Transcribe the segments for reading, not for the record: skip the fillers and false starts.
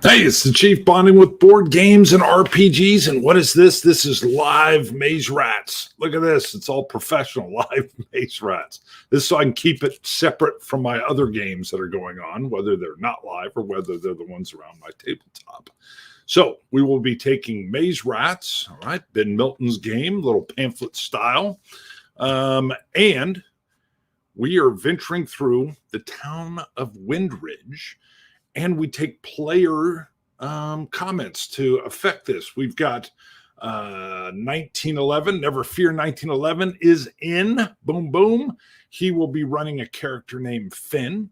Hey, it's the Chief bonding with board games and RPGs. And what is this? This is live Maze Rats. Look at this. It's all professional live Maze Rats. This is so I can keep it separate from my other games that are going on, whether they're not live or whether they're the ones around my tabletop. So we will be taking Maze Rats, all right, Ben Milton's game, little pamphlet style. And we are venturing through the town of Windridge. And we take player comments to affect this. We've got 1911. Never Fear 1911 is in. Boom, boom. He will be running a character named Finn.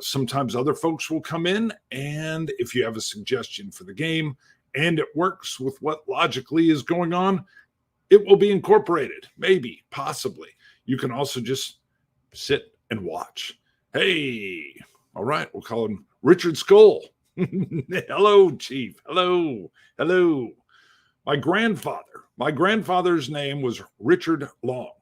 Sometimes other folks will come in. And if you have a suggestion for the game and it works with what logically is going on, it will be incorporated. Maybe, possibly. You can also just sit and watch. Hey. All right, we'll call him Richard Skull. Hello, Chief. Hello. Hello. My grandfather's name was Richard Long.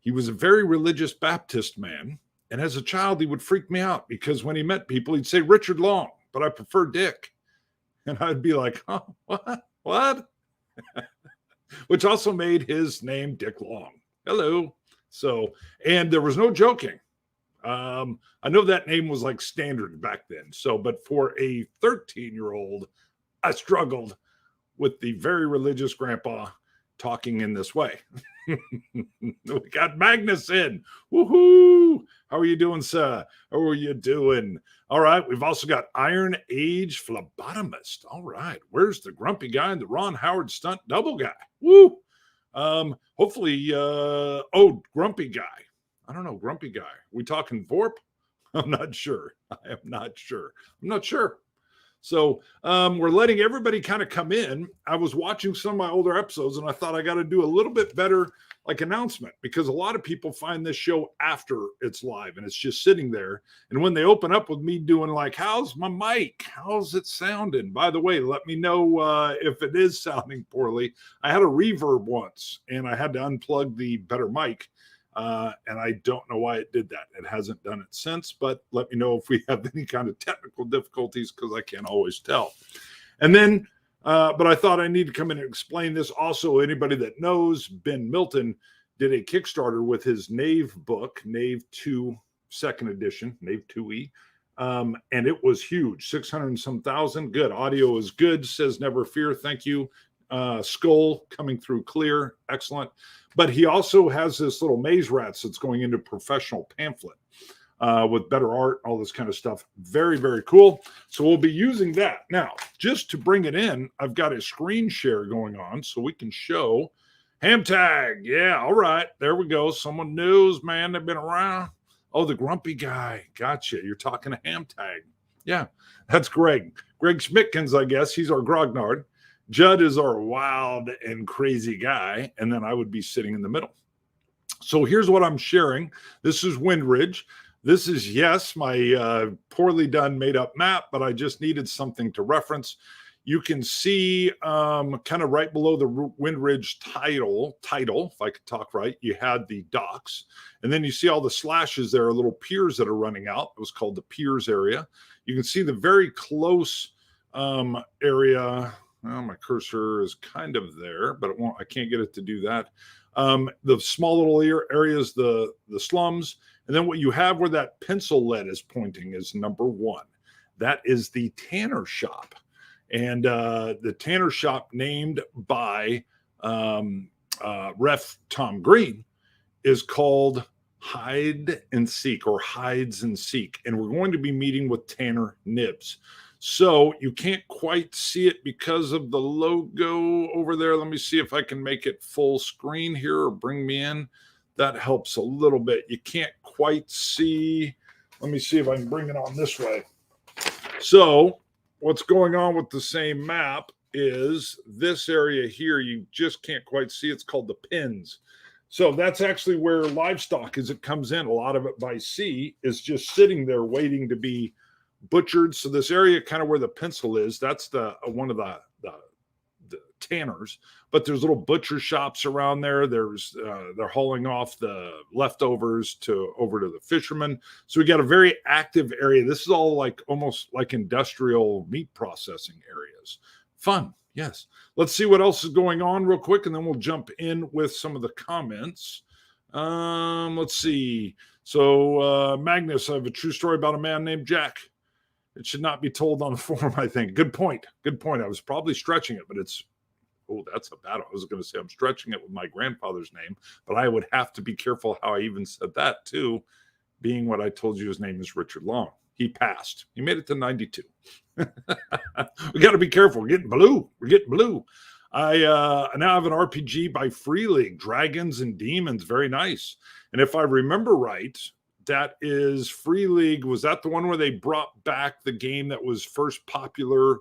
He was a very religious Baptist man, and as a child, he would freak me out because when he met people, he'd say Richard Long, but I prefer Dick. And I'd be like, oh, what? Which also made his name Dick Long. Hello. So, and there was no joking. I know that name was like standard back then. So, but for a 13-year-old, I struggled with the very religious grandpa talking in this way. We got Magnus in. Woohoo! How are you doing, sir? How are you doing? All right. We've also got Iron Age Phlebotomist. All right. Where's the grumpy guy and the Ron Howard stunt double guy? Woo! Hopefully, grumpy guy. I don't know, grumpy guy. We talking Vorp? I'm not sure. I am not sure. I'm not sure. So we're letting everybody kind of come in. I was watching some of my older episodes and I thought I got to do a little bit better like announcement because a lot of people find this show after it's live and it's just sitting there. And when they open up with me doing like, how's my mic? How's it sounding? By the way, let me know if it is sounding poorly. I had a reverb once and I had to unplug the better mic. And I don't know why it did that. It hasn't done it since, but let me know if we have any kind of technical difficulties because I can't always tell. And then, but I thought I need to come in and explain this. Also, anybody that knows, Ben Milton did a Kickstarter with his Knave book, Knave 2 second edition, Knave 2E. And it was huge, 600 and some thousand. Good. Audio is good, says Never Fear. Thank you. Skull coming through clear. Excellent. But he also has this little Maze Rats that's going into professional pamphlet with better art, all this kind of stuff. Very, very cool. So we'll be using that. Now, just to bring it in, I've got a screen share going on so we can show Ham Tag. Yeah, all right. There we go. Someone knows, man. They've been around. Oh, the grumpy guy. Gotcha. You're talking to Ham Tag. Yeah, that's Greg. Greg Schmidtkins, I guess. He's our grognard. Judd is our wild and crazy guy, and then I would be sitting in the middle. So here's what I'm sharing. This is Windridge. This is, yes, my poorly done made-up map, but I just needed something to reference. You can see kind of right below the Windridge title, if I could talk right, you had the docks, and then you see all the slashes there, little piers that are running out. It was called the piers area. You can see the very close area. Well, my cursor is kind of there, but it won't. I can't get it to do that. The small little areas, the slums, and then what you have where that pencil lead is pointing is number 1. That is the Tanner Shop, and the Tanner Shop named by Ref Tom Green is called Hide and Seek or Hides and Seek, and we're going to be meeting with Tanner Nibs. So you can't quite see it because of the logo over there. Let me see if I can make it full screen here or bring me in. That helps a little bit. You can't quite see. Let me see if I can bring it on this way. So what's going on with the same map is this area here. You just can't quite see. It's called the pins. So that's actually where livestock, as it comes in, a lot of it by sea, is just sitting there waiting to be butchered. So this area kind of where the pencil is, that's the one of the tanners, but there's little butcher shops around there. There's they're hauling off the leftovers over to the fishermen. So we got a very active area. This is all like almost like industrial meat processing areas. Fun, yes. Let's see what else is going on real quick, and then we'll jump in with some of the comments. Let's see. So Magnus, I have a true story about a man named Jack. It should not be told on the forum, I think. Good point. Good point. I was probably stretching it, but it's, oh, that's a bad one. I was going to say I'm stretching it with my grandfather's name, but I would have to be careful how I even said that too, being what I told you his name is Richard Long. He passed. He made it to 92. We got to be careful. We're getting blue. We're getting blue. I now have an RPG by Free League, Dragons and Demons. Very nice. And if I remember right, that is Free League. Was that the one where they brought back the game that was first popular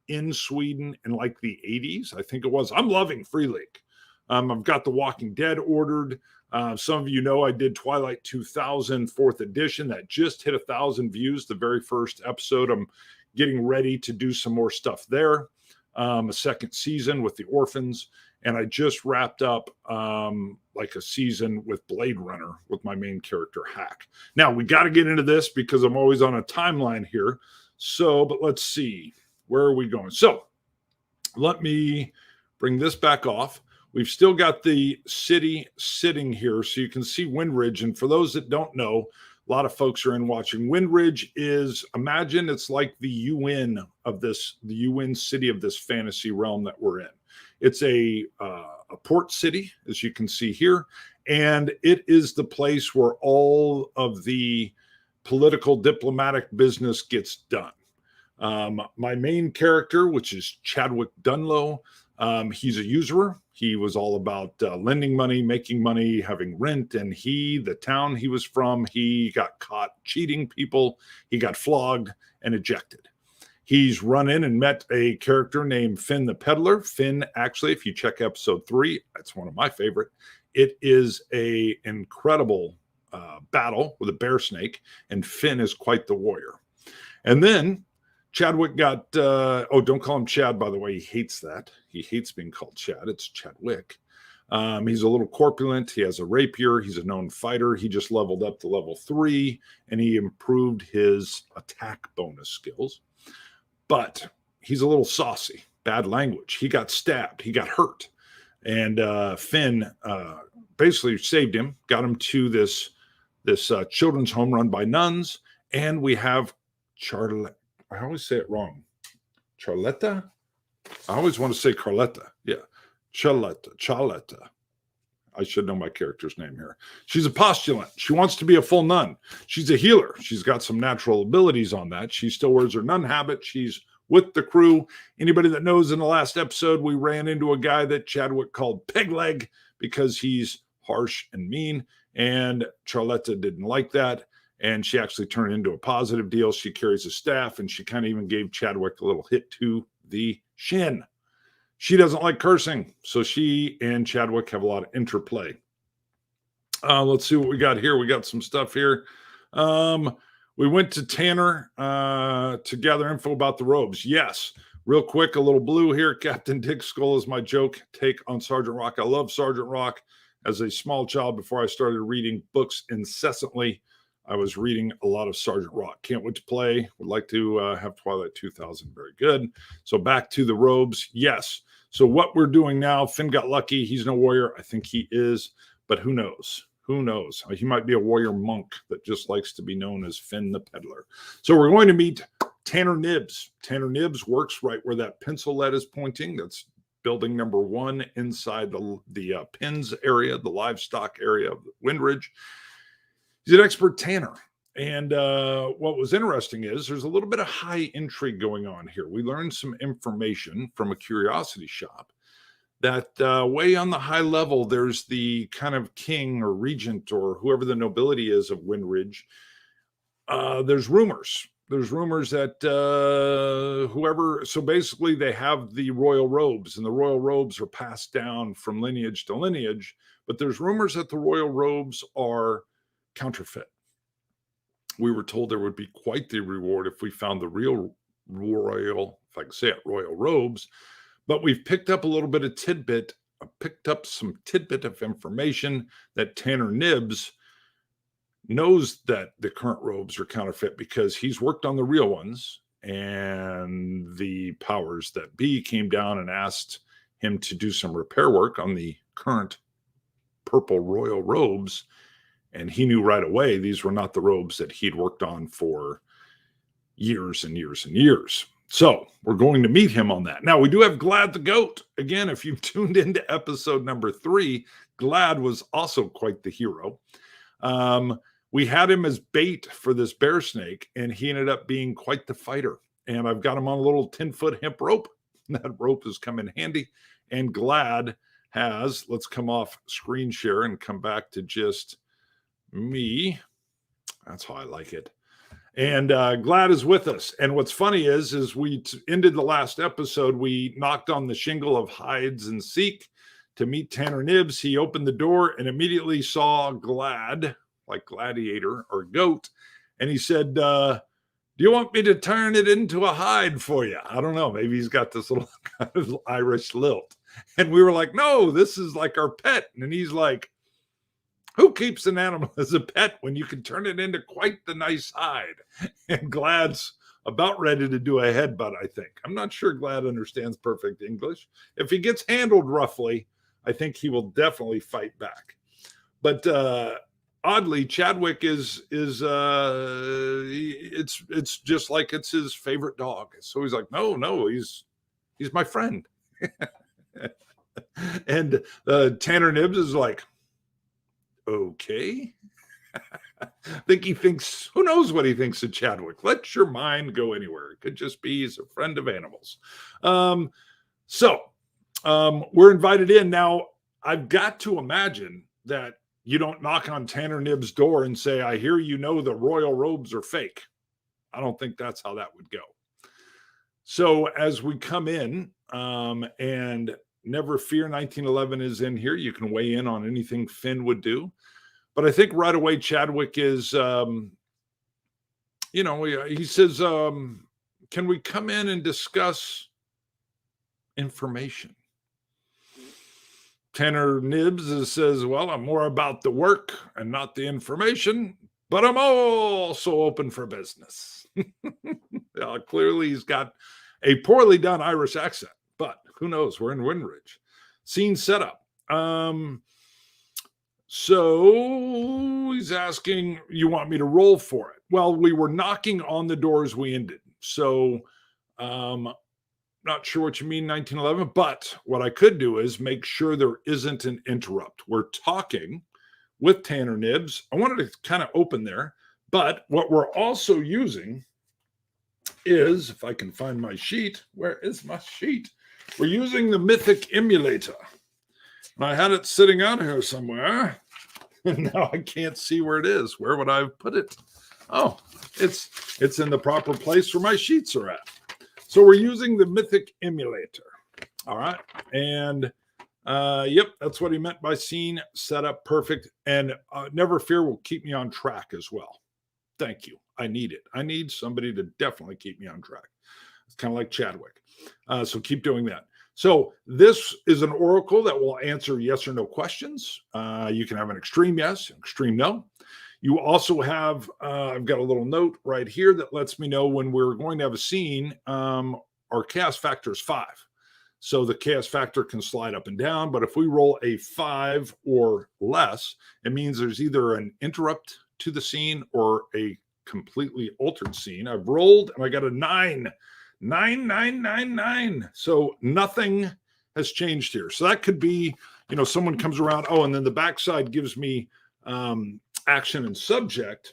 in Sweden in like the 80s? I think it was. I'm loving Free League. I've got The Walking Dead ordered. Some of you know I did Twilight 2000 4th edition. That just hit 1,000 views, the very first episode. I'm getting ready to do some more stuff there. A second season with the Orphans. And I just wrapped up like a season with Blade Runner with my main character, Hack. Now, we got to get into this because I'm always on a timeline here. So, but let's see. Where are we going? So, let me bring this back off. We've still got the city sitting here, so you can see Windridge. And for those that don't know, a lot of folks are in watching. Windridge is, imagine it's like the UN of this, the UN city of this fantasy realm that we're in. It's a port city, as you can see here, and it is the place where all of the political diplomatic business gets done. My main character, which is Chadwick Dunlow, he's a usurer. He was all about lending money, making money, having rent, and the town he was from, he got caught cheating people. He got flogged and ejected. He's run in and met a character named Finn the Peddler. Finn, actually, if you check episode 3, that's one of my favorite. It is a incredible battle with a bear snake, and Finn is quite the warrior. And then Chadwick got, don't call him Chad, by the way. He hates that. He hates being called Chad. It's Chadwick. He's a little corpulent. He has a rapier. He's a known fighter. He just leveled up to level 3, and he improved his attack bonus skills. But he's a little saucy, bad language. He got stabbed. He got hurt. And Finn basically saved him, got him to this children's home run by nuns. And we have Charlotte. I always say it wrong. Charletta? I always want to say Carletta. Yeah. Charletta. I should know my character's name here. She's a postulant. She wants to be a full nun. She's a healer. She's got some natural abilities on that. She still wears her nun habit. She's with the crew. Anybody that knows, in the last episode, we ran into a guy that Chadwick called Pegleg because he's harsh and mean. And Charletta didn't like that. And she actually turned into a positive deal. She carries a staff, and she kind of even gave Chadwick a little hit to the shin. She doesn't like cursing, so she and Chadwick have a lot of interplay. Let's see what we got here. We got some stuff here. We went to Tanner to gather info about the robes. Yes, real quick, a little blue here. Captain Dick Skull is my joke take on Sergeant Rock. I love Sergeant Rock. As a small child, before I started reading books incessantly, I was reading a lot of Sergeant Rock. Can't wait to play. Would like to have Twilight 2000. Very good. So back to the robes. Yes. So what we're doing now, Finn got lucky. He's no warrior. I think he is, but who knows? Who knows? He might be a warrior monk that just likes to be known as Finn the Peddler. So we're going to meet Tanner Nibs. Tanner Nibs works right where that pencil lead is pointing. That's building number 1 inside the pins area, the livestock area of Windridge. He's an expert tanner. And what was interesting is there's a little bit of high intrigue going on here. We learned some information from a curiosity shop that way on the high level, there's the kind of king or regent or whoever the nobility is of Windridge. There's rumors. There's rumors that so basically they have the royal robes, and the royal robes are passed down from lineage to lineage, but there's rumors that the royal robes are counterfeit. We were told there would be quite the reward if we found the real royal, if I can say it, royal robes. But we've picked up a little bit of tidbit, picked up some tidbit of information that Tanner Nibs knows that the current robes are counterfeit because he's worked on the real ones, and the powers that be came down and asked him to do some repair work on the current purple royal robes. And he knew right away these were not the robes that he'd worked on for years and years and years. So we're going to meet him on that. Now, we do have Glad the goat. Again, if you've tuned into episode number 3, Glad was also quite the hero. We had him as bait for this bear snake, and he ended up being quite the fighter. And I've got him on a little 10-foot hemp rope. That rope has come in handy. And Glad has, let's come off screen share and come back to just me. That's how I like it. And Glad is with us. And what's funny is we ended the last episode. We knocked on the shingle of Hides and Seek to meet Tanner Nibs. He opened the door and immediately saw Glad, like gladiator or goat. And he said, do you want me to turn it into a hide for you? I don't know. Maybe he's got this little kind of Irish lilt. And we were like, no, this is like our pet. And he's like, who keeps an animal as a pet when you can turn it into quite the nice hide? And Glad's about ready to do a headbutt, I think. I'm not sure Glad understands perfect English. If he gets handled roughly, I think he will definitely fight back. But oddly, Chadwick is it's just like it's his favorite dog. So he's like, no, he's my friend. And Tanner Nibs is like, okay. I think he thinks, who knows what he thinks of Chadwick? Let your mind go anywhere. It could just be he's a friend of animals. So we're invited in. Now, I've got to imagine that you don't knock on Tanner Nibs' door and say, I hear you know the royal robes are fake. I don't think that's how that would go. So as we come in, and never fear, 1911 is in here. You can weigh in on anything Finn would do. But I think right away, Chadwick is, he says, can we come in and discuss information? Tanner Nibs says, well, I'm more about the work and not the information, but I'm also open for business. Clearly, he's got a poorly done Irish accent, but who knows? We're in Windridge. Scene setup. So he's asking, you want me to roll for it? Well, we were knocking on the doors we ended. So not sure what you mean, 1911, but what I could do is make sure there isn't an interrupt. We're talking with Tanner Nibs. I wanted to kind of open there, but what we're also using is, if I can find my sheet, where is my sheet? We're using the Mythic emulator. And I had it sitting out here somewhere, and now I can't see where it is. Where would I have put it? Oh, it's in the proper place where my sheets are at. So we're using the Mythic emulator. All right. And yep, that's what he meant by scene setup. Perfect. And never fear will keep me on track as well. Thank you. I need it. I need somebody to definitely keep me on track. It's kind of like Chadwick. So keep doing that. So this is an oracle that will answer yes or no questions. You can have an extreme yes, extreme no. You also have, I've got a little note right here that lets me know when we're going to have a scene, our chaos factor is 5. So the chaos factor can slide up and down, but if we roll a 5 or less, it means there's either an interrupt to the scene or a completely altered scene. I've rolled and I got a 9. 9. So nothing has changed here. So that could be, someone comes around. Oh, and then the backside gives me action and subject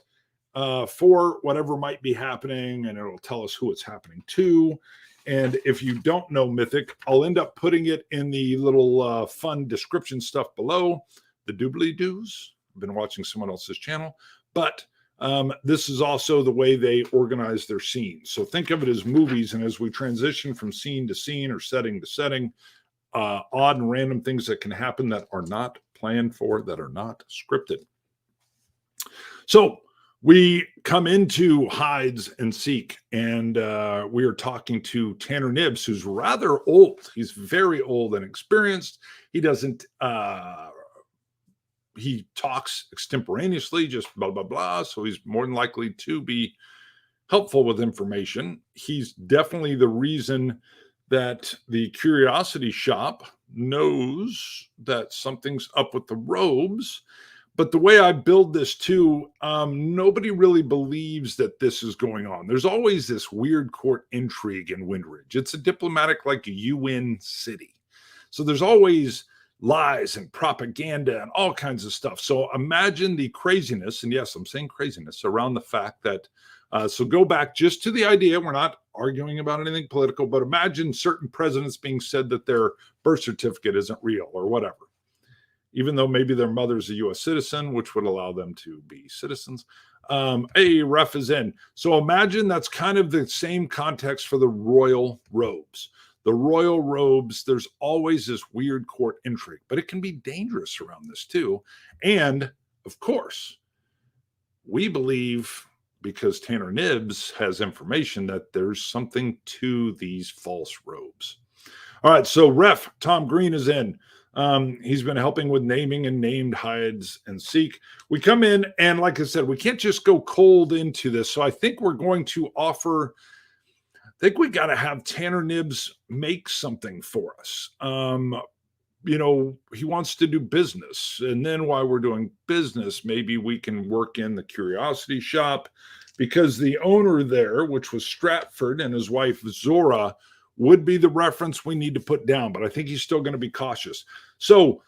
for whatever might be happening, and it'll tell us who it's happening to. And if you don't know Mythic, I'll end up putting it in the little fun description stuff below, the doobly-doos. I've been watching someone else's channel, but this is also the way they organize their scenes. So think of it as movies, and as we transition from scene to scene or setting to setting, odd and random things that can happen that are not planned for, that are not scripted. So We come into Hides and Seek, and we are talking to Tanner Nibbs, who's rather old. He's very old and experienced. He doesn't, he talks extemporaneously, just blah, blah, blah. So he's more than likely to be helpful with information. He's definitely the reason that the Curiosity Shop knows that something's up with the robes. But the way I build this too, nobody really believes that this is going on. There's always this weird court intrigue in Windridge. It's a diplomatic, like, UN city. So there's always lies and propaganda and all kinds of stuff. So imagine the craziness, and yes, I'm saying craziness, around the fact that, so go back just to the idea, we're not arguing about anything political, but imagine certain presidents being said that their birth certificate isn't real or whatever, even though maybe their mother's a U.S. citizen, which would allow them to be citizens. A ref is in. So imagine that's kind of the same context for the royal robes. The royal robes, there's always this weird court intrigue, but it can be dangerous around this too. And of course, we believe, because Tanner Nibbs has information, that there's something to these false robes. All right, so ref Tom Green is in. He's been helping with naming and named Hides and Seek. We come in, and like I said, we can't just go cold into this. So I think we're going to offer, I think we got to have Tanner Nibbs make something for us. You know, he wants to do business. And then while we're doing business, maybe we can work in the Curiosity Shop, because the owner there, which was Stratford, and his wife Zora, would be the reference we need to put down. But I think he's still going to be cautious. So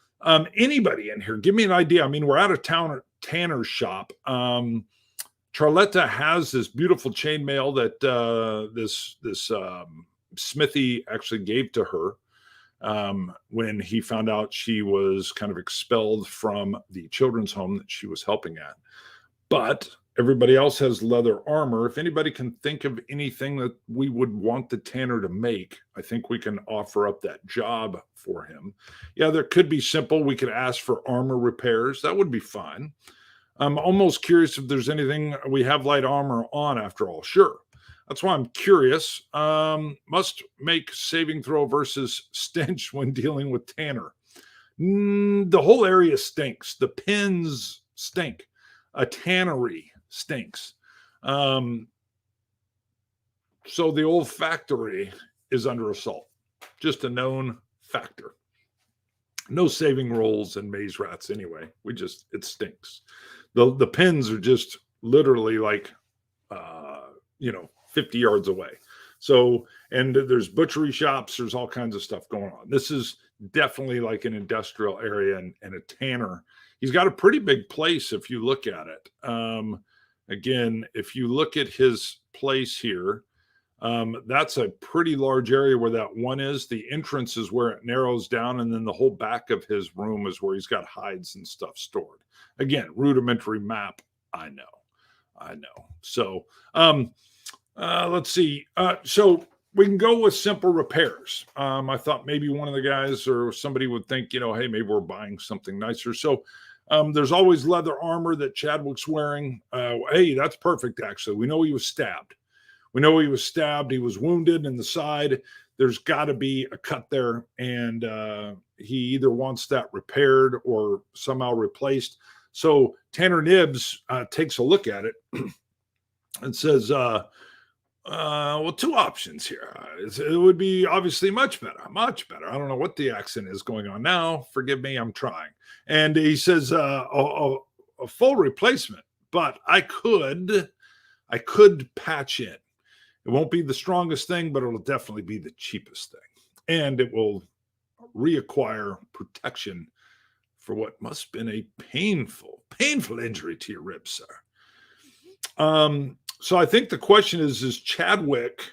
anybody in here, give me an idea. I mean, we're out of town at Tanner's shop. Charletta has this beautiful chainmail that this Smithy actually gave to her when he found out she was kind of expelled from the children's home that she was helping at. But everybody else has leather armor. If anybody can think of anything that we would want the tanner to make, I think we can offer up that job for him. Yeah, there could be simple. We could ask for armor repairs. That would be fine. I'm almost curious if there's anything. We have light armor on, after all. Sure. That's why I'm curious. Must make saving throw versus stench when dealing with tanner. The whole area stinks. The pins stink. A tannery stinks. So the olfactory is under assault. Just a known factor. No saving rolls and maze rats anyway. It stinks. The pins are just literally like, 50 yards away. So, and there's butchery shops. There's all kinds of stuff going on. This is definitely like an industrial area, and a tanner. He's got a pretty big place if you look at it. Again, if you look at his place here, that's a pretty large area where that one is. The entrance is where it narrows down, and then the whole back of his room is where he's got hides and stuff stored. Again, rudimentary map. I know. So let's see. So we can go with simple repairs. I thought maybe one of the guys or somebody would think, hey, maybe we're buying something nicer. So there's always leather armor that Chadwick's wearing. Hey, that's perfect, actually. We know he was stabbed. He was wounded in the side. There's got to be a cut there, and he either wants that repaired or somehow replaced. So Tanner Nibbs takes a look at it and says, well, two options here. It would be obviously much better. I don't know what the accent is going on now. Forgive me, I'm trying. And he says, a full replacement, but I could patch in. It won't be the strongest thing, but it'll definitely be the cheapest thing. And it will reacquire protection for what must have been a painful injury to your ribs, sir. So I think the question is Chadwick,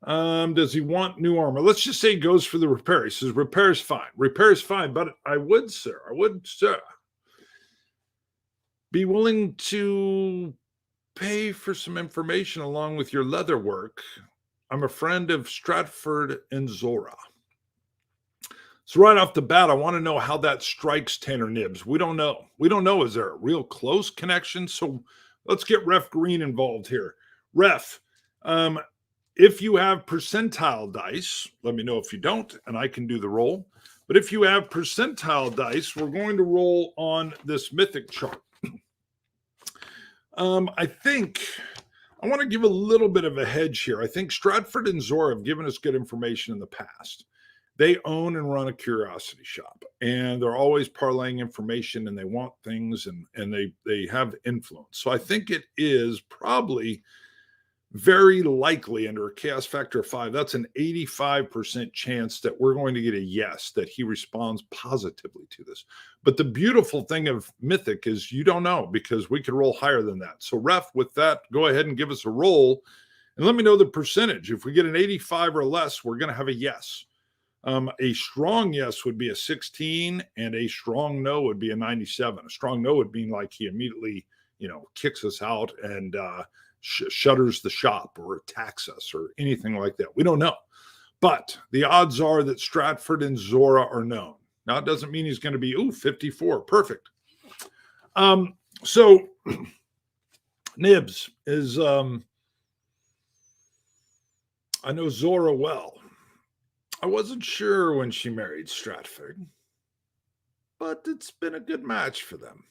does he want new armor? Let's just say he goes for the repair. He says repair is fine, but I would, sir, be willing to pay for some information along with your leather work. I'm a friend of Stratford and Zora. So right off the bat, I want to know how that strikes Tanner Nibbs. We don't know. Is there a real close connection? So let's get Ref Green involved here. Ref, if you have percentile dice, let me know if you don't, and I can do the roll. But if you have percentile dice, we're going to roll on this mythic chart. I think I want to give a little bit of a hedge here. I think Stratford and Zora have given us good information in the past. They own and run a curiosity shop, and they're always parlaying information, and they want things, and they have influence. So I think it is probably very likely under a chaos factor of 5. That's an 85% chance that we're going to get a yes, that he responds positively to this. But the beautiful thing of Mythic is you don't know, because we could roll higher than that. So Ref, with that, go ahead and give us a roll and let me know the percentage. If we get an 85 or less, we're going to have a yes. A strong yes would be a 16, and a strong no would be a 97. A strong no would mean like he immediately, kicks us out and shutters the shop or attacks us or anything like that. We don't know. But the odds are that Stratford and Zora are known. Now, it doesn't mean he's going to be, 54. Perfect. So Nibs is, I know Zora well. I wasn't sure when she married Stratford, but it's been a good match for them.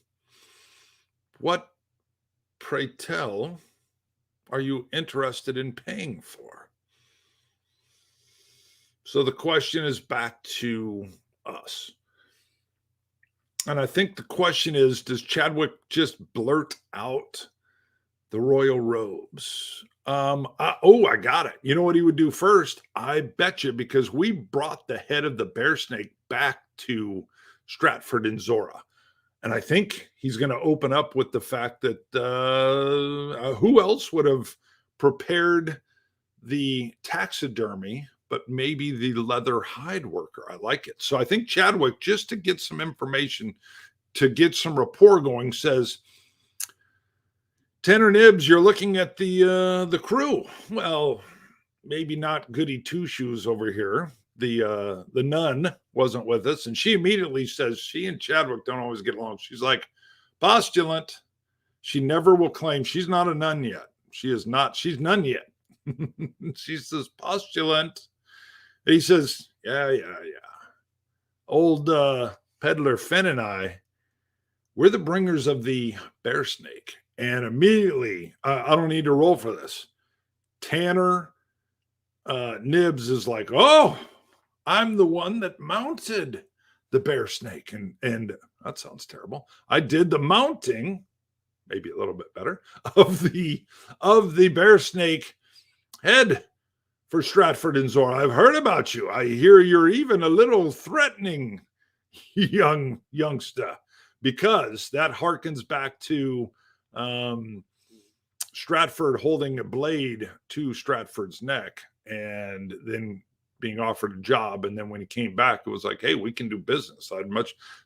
What, pray tell, are you interested in paying for? So the question is back to us. And I think the question is, does Chadwick just blurt out the royal robes? I got it. You know what he would do first? I bet you, because we brought the head of the bear snake back to Stratford and Zora. And I think he's going to open up with the fact that who else would have prepared the taxidermy, but maybe the leather hide worker. I like it. So I think Chadwick, just to get some information, to get some rapport going, says, Tanner Nibs, you're looking at the crew. Well, maybe not Goody Two Shoes over here. The nun wasn't with us, and she immediately says she and Chadwick don't always get along. She's like, postulant. She never will claim she's not a nun yet. She is not. She's none yet. She says postulant. He says, yeah. Old peddler Finn and I, we're the bringers of the bear snake. And immediately, I don't need to roll for this. Tanner Nibs is like, oh, I'm the one that mounted the bear snake. And that sounds terrible. I did the mounting, maybe a little bit better, of the bear snake head for Stratford and Zora. I've heard about you. I hear you're even a little threatening, youngster, because that harkens back to Stratford holding a blade to Stratford's neck and then being offered a job. And then when he came back, it was like, hey, we can do business.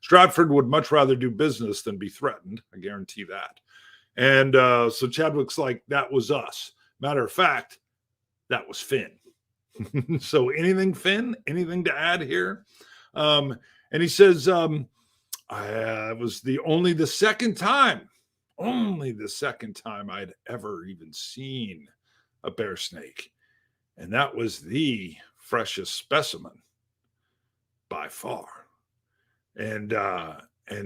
Stratford would much rather do business than be threatened. I guarantee that. And so Chadwick's like, that was us. Matter of fact, that was Finn. So anything, Finn? Anything to add here? And he says, it was only the second time I'd ever even seen a bear snake. And that was the freshest specimen by far. And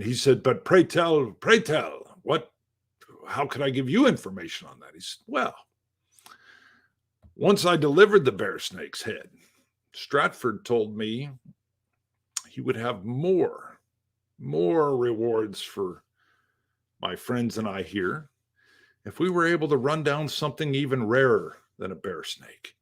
he said, but pray tell, how could I give you information on that? He said, well, once I delivered the bear snake's head, Stratford told me he would have more rewards for my friends and I here if we were able to run down something even rarer than a bear snake.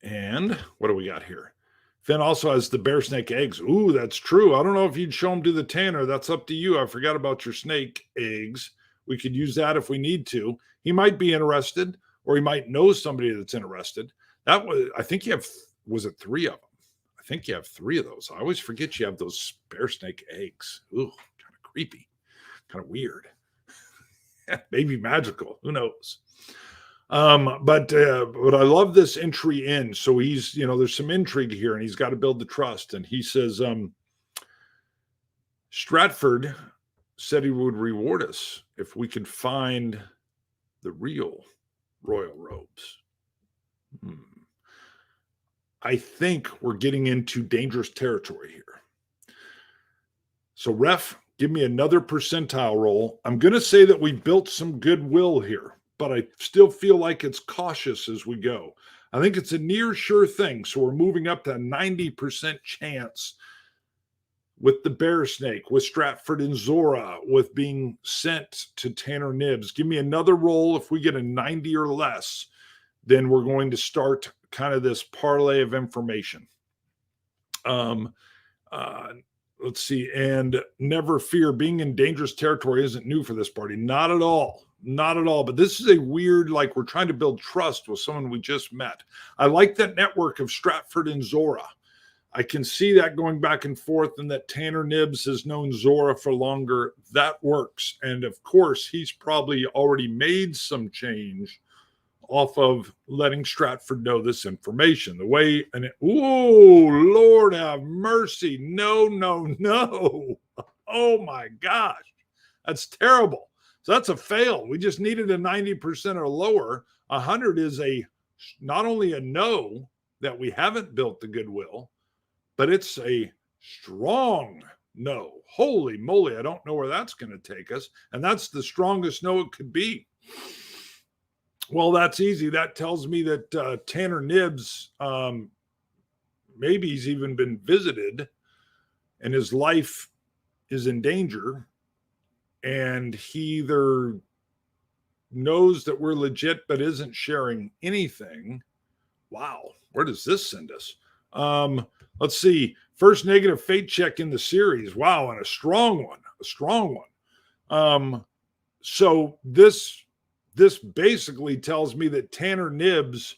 And what do we got here? Finn also has the bear snake eggs. Ooh, that's true. I don't know if you'd show them to the Tanner. That's up to you. I forgot about your snake eggs. We could use that if we need to. He might be interested, or he might know somebody that's interested. I think you have, was it 3 of them? I think you have 3 of those. I always forget you have those bear snake eggs. Ooh, kind of creepy, kind of weird. Maybe magical. Who knows? But I love this entry in. So he's, there's some intrigue here, and he's got to build the trust. And he says, Stratford said he would reward us if we could find the real royal robes. I think we're getting into dangerous territory here. So, ref, give me another percentile roll. I'm going to say that we built some goodwill here, but I still feel like it's cautious as we go. I think it's a near sure thing. So we're moving up to a 90% chance with the bear snake, with Stratford and Zora, with being sent to Tanner Nibs. Give me another roll. If we get a 90 or less, then we're going to start kind of this parlay of information. Let's see. And never fear, being in dangerous territory isn't new for this party. Not at all. Not at all. But this is a weird, like we're trying to build trust with someone we just met. I like that network of Stratford and Zora. I can see that going back and forth, and that Tanner Nibs has known Zora for longer. That works. And of course, he's probably already made some change off of letting Stratford know this information. The way, and oh, Lord have mercy. No, no, no. Oh my gosh. That's terrible. So that's a fail. We just needed a 90% or lower. 100 is not only a no that we haven't built the goodwill, but it's a strong no. Holy moly, I don't know where that's going to take us. And that's the strongest no it could be. Well, that's easy. That tells me that Tanner Nibs, maybe he's even been visited and his life is in danger. And he either knows that we're legit but isn't sharing anything. Wow, where does this send us? Let's see. First negative fate check in the series. Wow, and a strong one. So this basically tells me that Tanner Nibs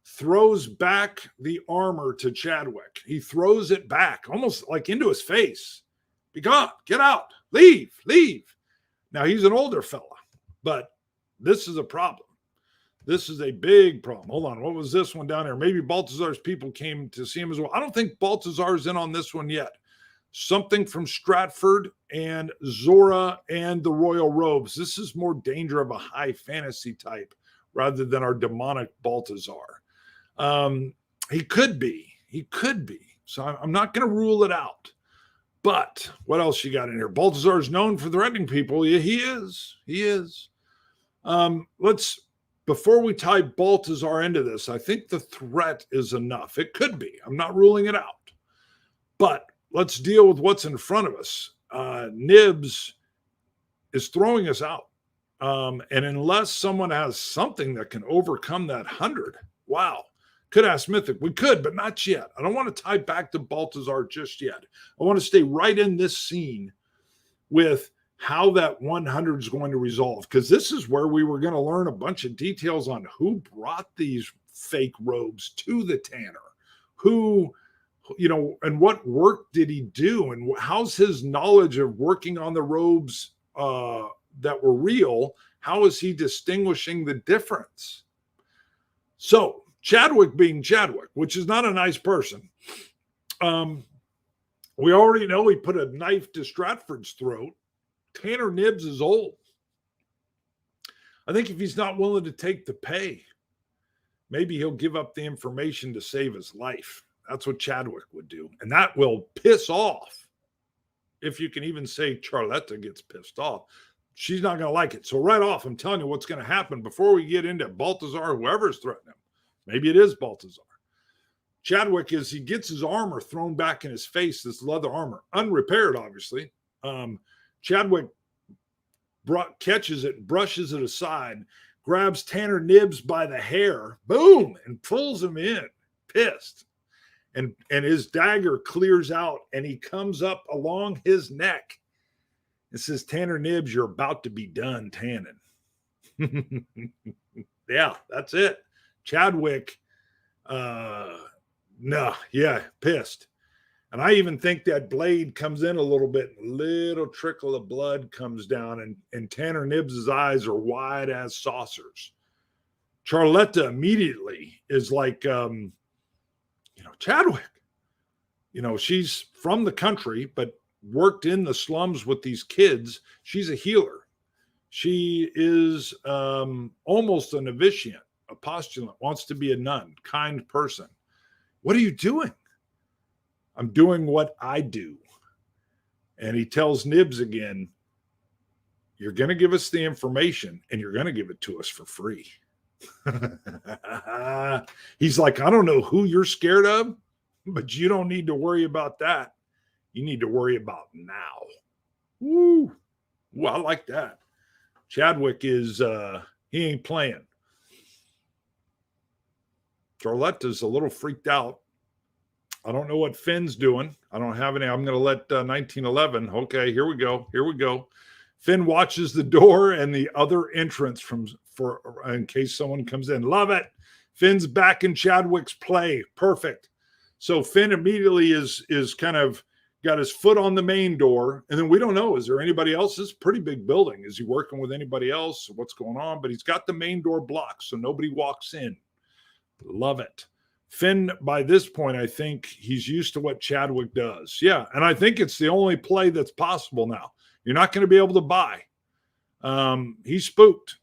throws back the armor to Chadwick. He throws it back, almost like into his face. Be gone, get out, leave. Now, he's an older fella, but this is a problem. This is a big problem. Hold on, what was this one down here? Maybe Baltazar's people came to see him as well. I don't think Baltazar's in on this one yet. Something from Stratford and Zora and the Royal Robes. This is more danger of a high fantasy type rather than our demonic Baltazar. He could be. So I'm not going to rule it out. But what else you got in here? Baltazar is known for threatening people. Yeah, he is. Before we tie Baltazar into this, I think the threat is enough. It could be. I'm not ruling it out. But let's deal with what's in front of us. Nibs is throwing us out. And unless someone has something that can overcome that 100, wow. Could ask Mythic. We could, but not yet. I don't want to tie back to Baltazar just yet. I want to stay right in this scene with how that 100 is going to resolve, because this is where we were going to learn a bunch of details on who brought these fake robes to the Tanner, who, and what work did he do, and how's his knowledge of working on the robes that were real, how is he distinguishing the difference? So, Chadwick being Chadwick, which is not a nice person. We already know he put a knife to Stratford's throat. Tanner Nibs is old. I think if he's not willing to take the pay, maybe he'll give up the information to save his life. That's what Chadwick would do. And that will piss off, if you can even say Charletta gets pissed off. She's not going to like it. So right off, I'm telling you what's going to happen before we get into Baltazar, whoever's threatening him. Maybe it is Baltazar. Chadwick he gets his armor thrown back in his face, this leather armor, unrepaired, obviously. Chadwick catches it, brushes it aside, grabs Tanner Nibs by the hair, boom, and pulls him in, pissed. And his dagger clears out, and he comes up along his neck. It says, Tanner Nibs, you're about to be done tanning. Yeah, that's it. Chadwick, pissed. And I even think that blade comes in a little bit, a little trickle of blood comes down, and Tanner Nibs' eyes are wide as saucers. Charletta immediately is like, Chadwick. She's from the country, but worked in the slums with these kids. She's a healer. She is almost a novitiate, a postulant, wants to be a nun, kind person. What are you doing? I'm doing what I do. And he tells Nibs again, you're going to give us the information and you're going to give it to us for free. He's like, I don't know who you're scared of, but you don't need to worry about that. You need to worry about now. Woo. Ooh, I like that. Chadwick is, he ain't playing. Charlotta's a little freaked out. I don't know what Finn's doing. I don't have any. I'm going to let 1911. Okay, here we go. Here we go. Finn watches the door and the other entrance for in case someone comes in. Love it. Finn's back in Chadwick's play. Perfect. So Finn immediately is kind of got his foot on the main door, and then we don't know, is there anybody else? It's a pretty big building. Is he working with anybody else? What's going on? But he's got the main door blocked, so nobody walks in. Love it. Finn, by this point, I think he's used to what Chadwick does. Yeah, and I think it's the only play that's possible now. You're not going to be able to buy. He's spooked,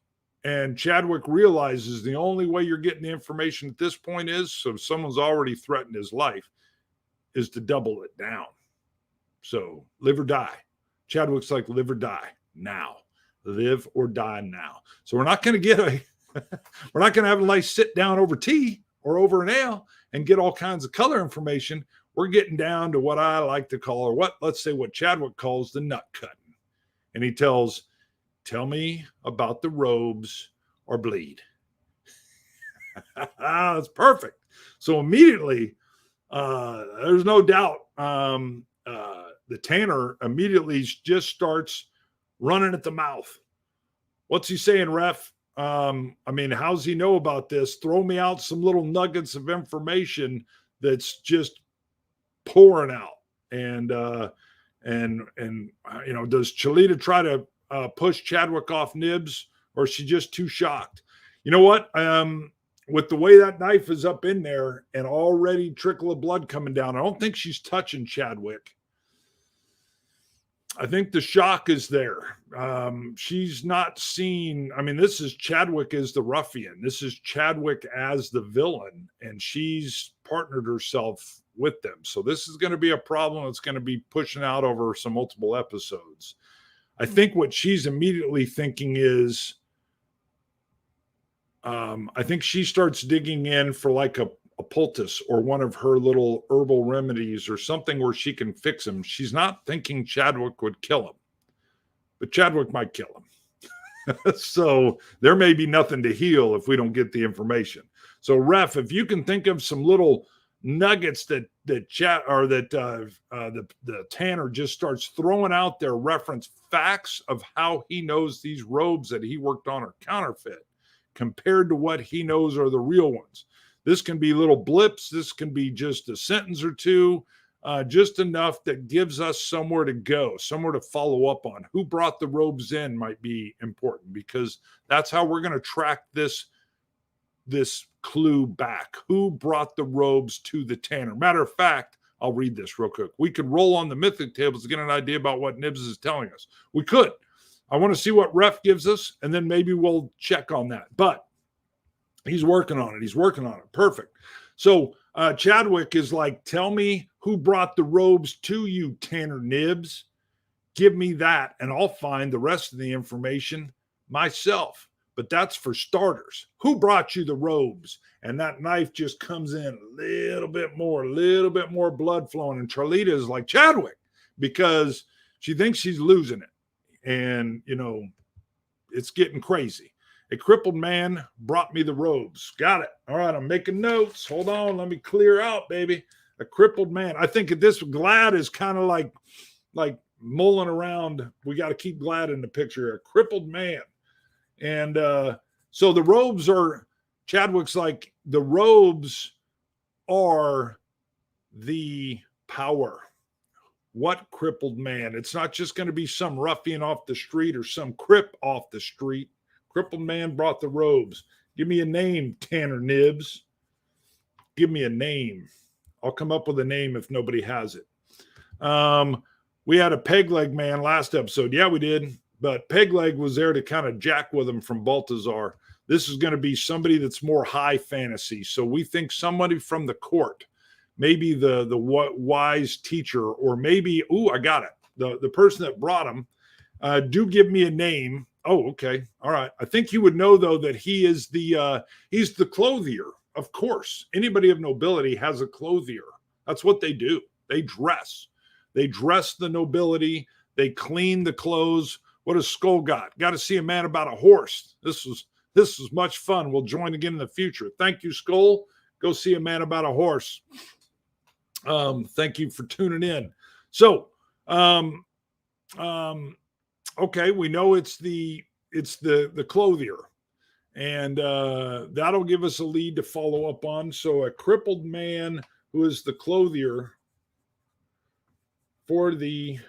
and Chadwick realizes the only way you're getting the information at this point is, so if someone's already threatened his life, is to double it down. So live or die. Chadwick's like, live or die now. Live or die now. So we're not going to get we're not going to have a nice sit down over tea or over an ale and get all kinds of color information. We're getting down to what I like to call, or let's say what Chadwick calls the nut cutting. And he tell me about the robes or bleed. That's perfect. So immediately, there's no doubt, the tanner immediately just starts running at the mouth. What's he saying, ref? I mean, how's he know about this? Throw me out some little nuggets of information that's just pouring out. And you know, does Chalita try to push Chadwick off Nibs, or is she just too shocked? You know what? With the way that knife is up in there and already trickle of blood coming down, I don't think she's touching Chadwick. I think the shock is there. She's not seen. I mean, this is Chadwick as the ruffian. This is Chadwick as the villain, and she's partnered herself with them. So this is going to be a problem that's going to be pushing out over some multiple episodes. I think what she's immediately thinking is, I think she starts digging in for like a poultice or one of her little herbal remedies or something where she can fix him. She's not thinking Chadwick would kill him, but Chadwick might kill him. So there may be nothing to heal if we don't get the information. So ref, if you can think of some little nuggets that the tanner just starts throwing out there, reference facts of how he knows these robes that he worked on are counterfeit compared to what he knows are the real ones. This can be little blips. This can be just a sentence or two, just enough that gives us somewhere to go, somewhere to follow up on. Who brought the robes in might be important, because that's how we're going to track this clue back. Who brought the robes to the tanner? Matter of fact, I'll read this real quick. We could roll on the mythic tables to get an idea about what Nibs is telling us. We could. I want to see what ref gives us, and then maybe we'll check on that. But he's working on it. He's working on it. Perfect. So Chadwick is like, tell me who brought the robes to you, Tanner Nibs. Give me that, and I'll find the rest of the information myself. But that's for starters. Who brought you the robes? And that knife just comes in a little bit more blood flowing. And Charlita is like, Chadwick, because she thinks she's losing it. And, you know, it's getting crazy. A crippled man brought me the robes. Got it. All right, I'm making notes. Hold on. Let me clear out, baby. A crippled man. I think this Glad is kind of like mulling around. We got to keep Glad in the picture. A crippled man. And so the robes are, Chadwick's like, the robes are the power. What crippled man? It's not just going to be some ruffian off the street or some crip off the street. Crippled man brought the robes. Give me a name, Tanner Nibs. Give me a name. I'll come up with a name if nobody has it. We had a peg leg man last episode. Yeah, we did. But peg leg was there to kind of jack with him from Baltazar. This is going to be somebody that's more high fantasy. So we think somebody from the court, maybe the wise teacher, or maybe, I got it. The person that brought him. Do give me a name. Oh, okay. All right. I think you would know, though, that he is he's the clothier. Of course, anybody of nobility has a clothier. That's what they do. They dress. They dress the nobility. They clean the clothes. What has Skull got? Got to see a man about a horse. This was much fun. We'll join again in the future. Thank you, Skull. Go see a man about a horse. Thank you for tuning in. So, okay, we know it's the clothier, and that'll give us a lead to follow up on. So a crippled man who is the clothier for the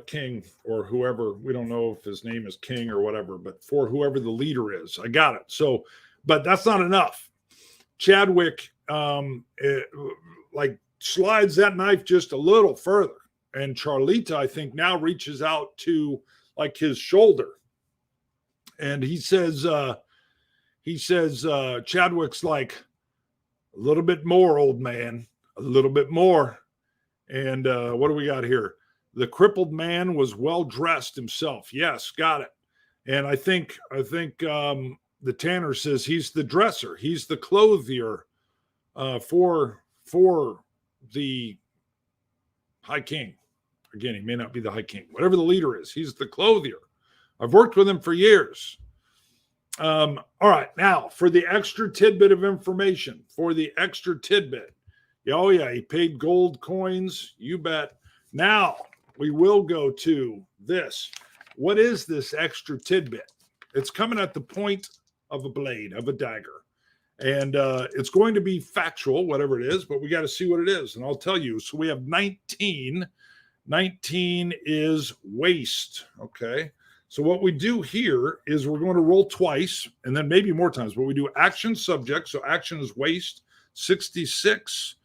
king, or whoever. We don't know if his name is King or whatever, but for whoever the leader is. I got it. So, but that's not enough. Chadwick slides that knife just a little further. And Charlita, I think, now reaches out to like his shoulder. And he says, Chadwick's like, a little bit more, old man, a little bit more. And what do we got here? The crippled man was well dressed himself. Yes, got it. And I think the tanner says he's the dresser. He's the clothier for the High King. Again, he may not be the High King. Whatever the leader is, he's the clothier. I've worked with him for years. All right, now for the extra tidbit of information. Oh, yeah, he paid gold coins. You bet. Now, we will go to this. What is this extra tidbit? It's coming at the point of a blade, of a dagger. And it's going to be factual, whatever it is, but we got to see what it is. And I'll tell you. So we have 19. 19 is waste. Okay. So what we do here is we're going to roll twice and then maybe more times, but we do action subject. So action is waste. 66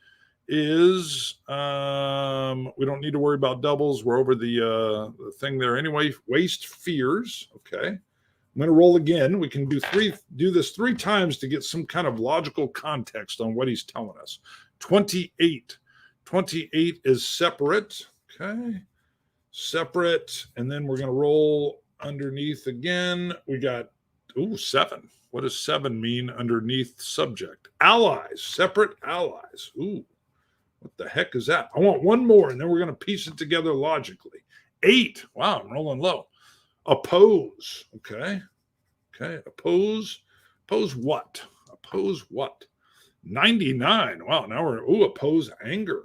is, we don't need to worry about doubles. We're over the thing there anyway. Waste fears. Okay. I'm going to roll again. We can do this three times to get some kind of logical context on what he's telling us. 28. 28 is separate. Okay. Separate. And then we're going to roll underneath again. We got, 7. What does 7 mean underneath subject? Allies. Separate allies. What the heck is that? I want one more, and then we're going to piece it together logically. 8. Wow, I'm rolling low. Oppose. Okay. Oppose what? 99. Wow, now we're oppose anger.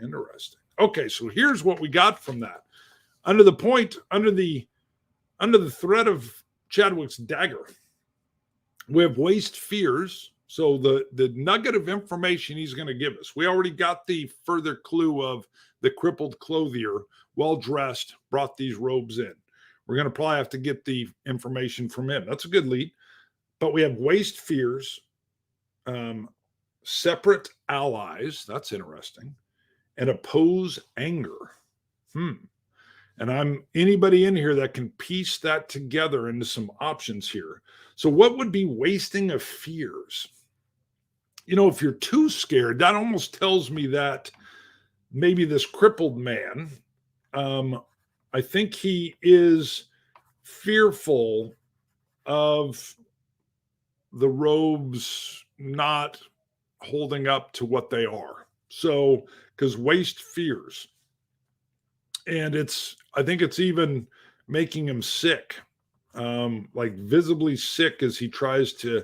Interesting. Okay, so here's what we got from that. Under the threat of Chadwick's dagger, we have waste fears. So the nugget of information he's going to give us. We already got the further clue of the crippled clothier, well dressed, brought these robes in. We're going to probably have to get the information from him. That's a good lead. But we have waste fears, separate allies. That's interesting. And oppose anger. And anybody in here that can piece that together into some options here. So what would be wasting of fears? If you're too scared, that almost tells me that maybe this crippled man, I think he is fearful of the robes not holding up to what they are. So, because waste fears. And I think it's even making him sick, like visibly sick as he tries to,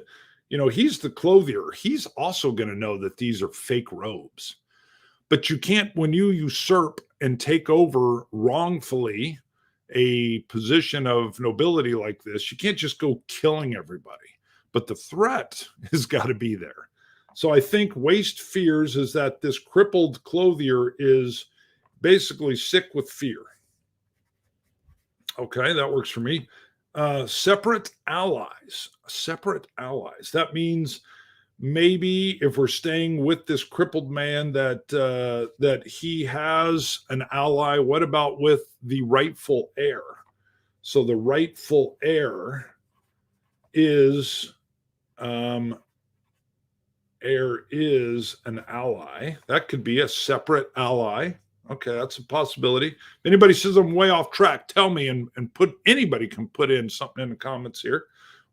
he's the clothier. He's also going to know that these are fake robes. But you can't, when you usurp and take over wrongfully a position of nobility like this, you can't just go killing everybody. But the threat has got to be there. So I think waste fears is that this crippled clothier is basically sick with fear. Okay, that works for me. Separate allies. That means maybe if we're staying with this crippled man that he has an ally. What about with the rightful heir? So the rightful heir is um, an ally. That could be a separate ally. Okay, that's a possibility. If anybody says I'm way off track, tell me, and anybody can put in something in the comments here,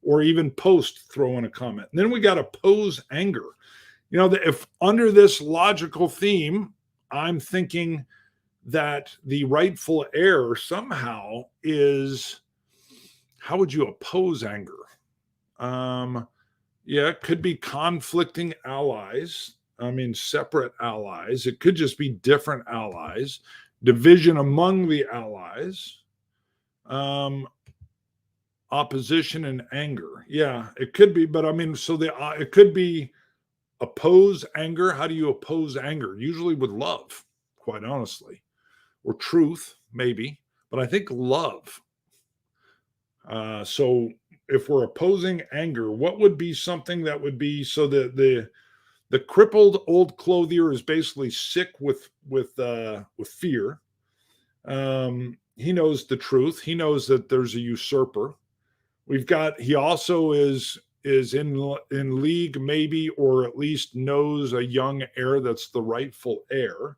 or even throw in a comment. And then we got oppose anger. That if under this logical theme, I'm thinking that the rightful heir somehow is, how would you oppose anger? Yeah, it could be conflicting allies. Separate allies. It could just be different allies, division among the allies, opposition and anger. Yeah, it could be, but it could be oppose anger. How do you oppose anger? Usually with love, quite honestly, or truth, maybe, but I think love. So if we're opposing anger, what would be something that would be so that the crippled old clothier is basically sick with fear. He knows the truth. He knows that there's a usurper. He also is in league, maybe, or at least knows a young heir that's the rightful heir,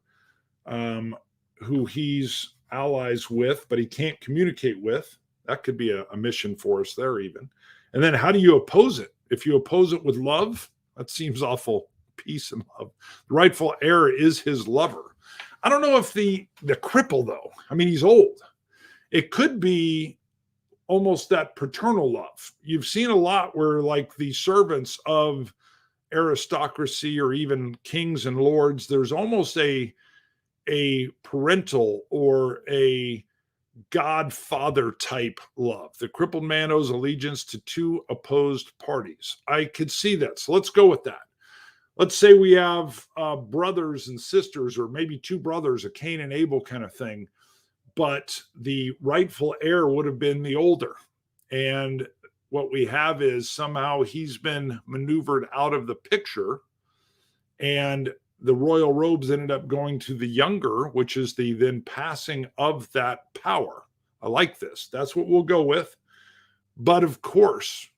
who he's allies with, but he can't communicate with. That could be a mission for us there, even. And then how do you oppose it? If you oppose it with love, that seems awful. Peace and love. The rightful heir is his lover. I don't know if the cripple, though. He's old. It could be almost that paternal love. You've seen a lot where, like, the servants of aristocracy or even kings and lords, there's almost a parental or a godfather type love. The crippled man owes allegiance to two opposed parties. I could see that. So let's go with that. Let's say we have brothers and sisters, or maybe two brothers, a Cain and Abel kind of thing, but the rightful heir would have been the older. And what we have is somehow he's been maneuvered out of the picture, and the royal robes ended up going to the younger, which is the then passing of that power. I like this. That's what we'll go with. But of course,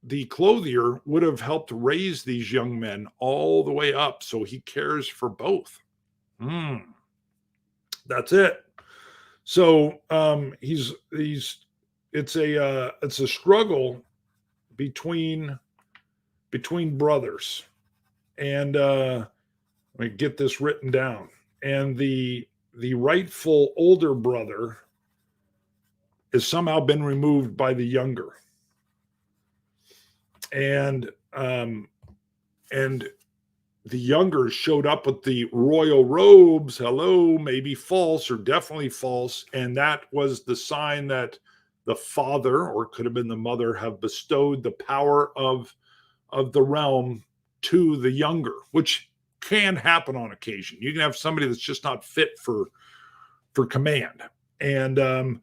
the clothier would have helped raise these young men all the way up, so he cares for both. That's it. So it's a struggle between brothers, and let me get this written down. And the rightful older brother has somehow been removed by the younger. And the younger showed up with the royal robes. Hello, maybe false or definitely false. And that was the sign that the father, or it could have been the mother, have bestowed the power of the realm to the younger, which can happen on occasion. You can have somebody that's just not fit for command. And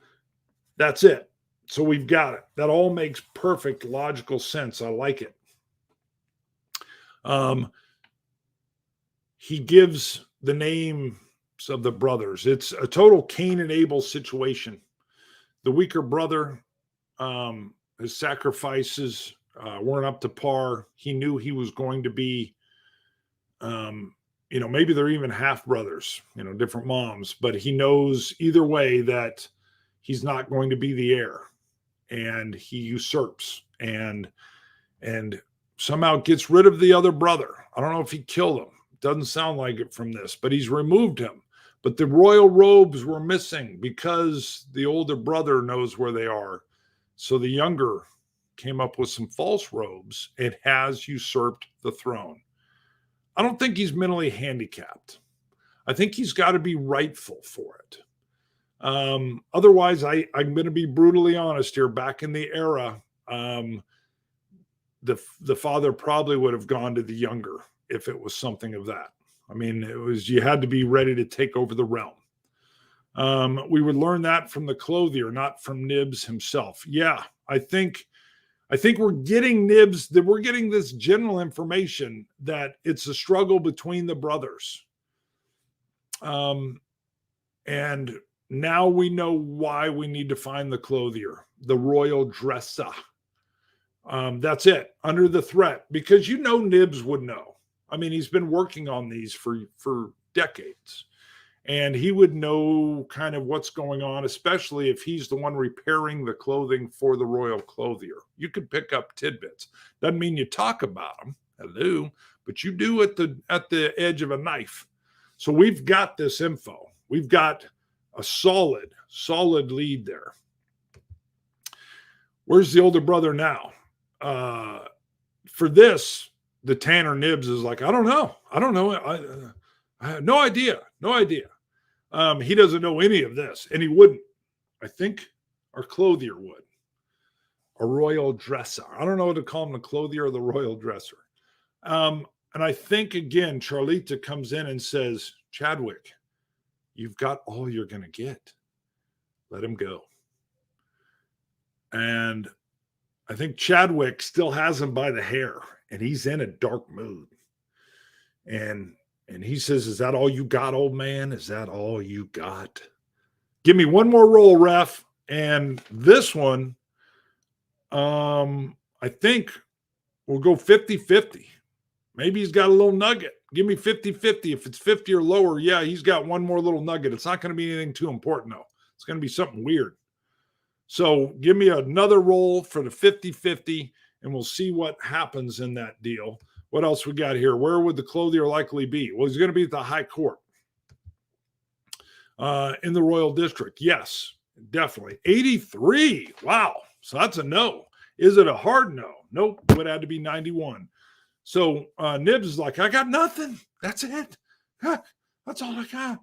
that's it. So we've got it. That all makes perfect logical sense. I like it. He gives the names of the brothers. It's a total Cain and Abel situation. The weaker brother, his sacrifices weren't up to par. He knew he was going to be, maybe they're even half brothers, different moms, but he knows either way that he's not going to be the heir. And he usurps and somehow gets rid of the other brother. I don't know if he killed him. Doesn't sound like it from this, but he's removed him. But the royal robes were missing because the older brother knows where they are. So the younger came up with some false robes and has usurped the throne. I don't think he's mentally handicapped. I think he's got to be rightful for it. Otherwise, I'm going to be brutally honest here. Back in the era, the father probably would have gone to the younger if it was something of that. You had to be ready to take over the realm. We would learn that from the clothier, not from Nibs himself. Yeah, I think I think we're getting nibs, that we're getting this general information that it's a struggle between the brothers. And now we know why we need to find the clothier, the royal dresser. That's it, under the threat, because Nibs would know. I mean, he's been working on these for decades, and he would know kind of what's going on, especially if he's the one repairing the clothing for the royal clothier. You could pick up tidbits. Doesn't mean you talk about them, hello, but you do at the edge of a knife. So we've got this info. We've got a solid lead there. Where's the older brother now? For this, the Tanner Nibs is like, I don't know. I have no idea. He doesn't know any of this, and he wouldn't. I think our clothier would. A royal dresser. I don't know what to call him, the clothier or the royal dresser. And I think, again, Charlita comes in and says, Chadwick, you've got all you're going to get. Let him go. And I think Chadwick still has him by the hair, and he's in a dark mood. And he says, is that all you got, old man? Is that all you got? Give me one more roll, ref. And this one, I think we'll go 50-50. Maybe he's got a little nugget. Give me 50-50. If it's 50 or lower, yeah, he's got one more little nugget. It's not going to be anything too important, though. It's going to be something weird. So give me another roll for the 50-50, and we'll see what happens in that deal. What else we got here? Where would the clothier likely be? Well, he's going to be at the High Court in the Royal District. Yes, definitely. 83. Wow. So that's a no. Is it a hard no? Nope. It would have to be 91. So Nibs is like, I got nothing. That's it. That's all I got.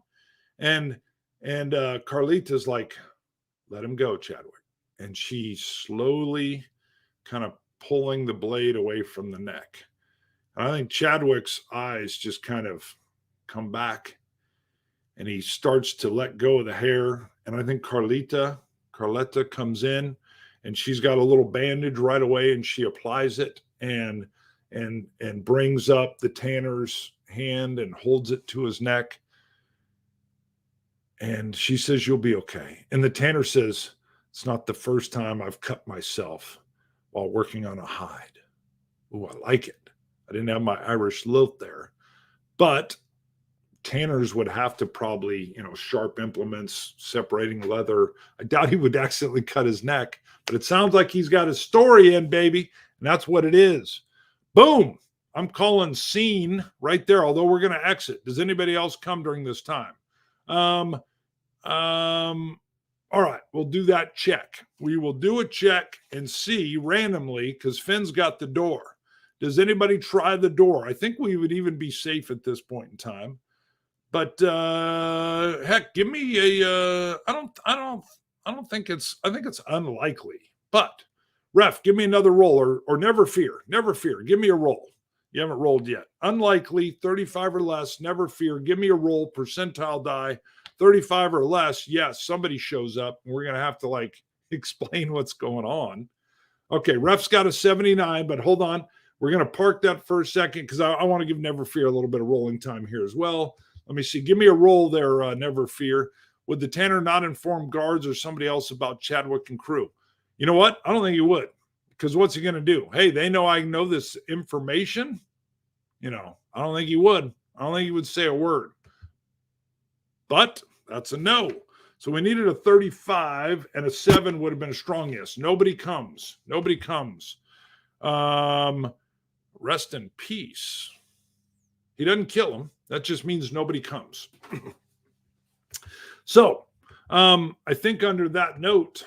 And Carlita's like, let him go, Chadwick. And she's slowly kind of pulling the blade away from the neck. And I think Chadwick's eyes just kind of come back, and he starts to let go of the hair. And I think Carlita comes in, and she's got a little bandage right away, and she applies it and brings up the tanner's hand and holds it to his neck. And she says, you'll be okay. And the tanner says, it's not the first time I've cut myself while working on a hide. Ooh, I like it. I didn't have my Irish lilt there. But tanners would have to probably, sharp implements, separating leather. I doubt he would accidentally cut his neck. But it sounds like he's got his story in, baby. And that's what it is. Boom. I'm calling scene right there, although we're going to exit. Does anybody else come during this time? All right, we'll do that check. We will do a check and see randomly, because Finn's got the door. Does anybody try the door? I think we would even be safe at this point in time. But heck, give me a I think it's unlikely. But ref, give me another roll, or never fear. Never fear. Give me a roll. You haven't rolled yet. Unlikely, 35 or less, never fear. Give me a roll, percentile die. 35 or less, yes, somebody shows up, and we're going to have to explain what's going on. Okay, ref's got a 79, but hold on. We're going to park that for a second, because I want to give Never Fear a little bit of rolling time here as well. Let me see. Give me a roll there, Never Fear. Would the tanner not inform guards or somebody else about Chadwick and crew? You know what? I don't think he would, because what's he going to do? Hey, they know I know this information. I don't think he would. I don't think he would say a word. But that's a no. So we needed a 35, and a 7 would have been a strong yes. Nobody comes. Rest in peace. He doesn't kill him. That just means nobody comes. So I think under that note,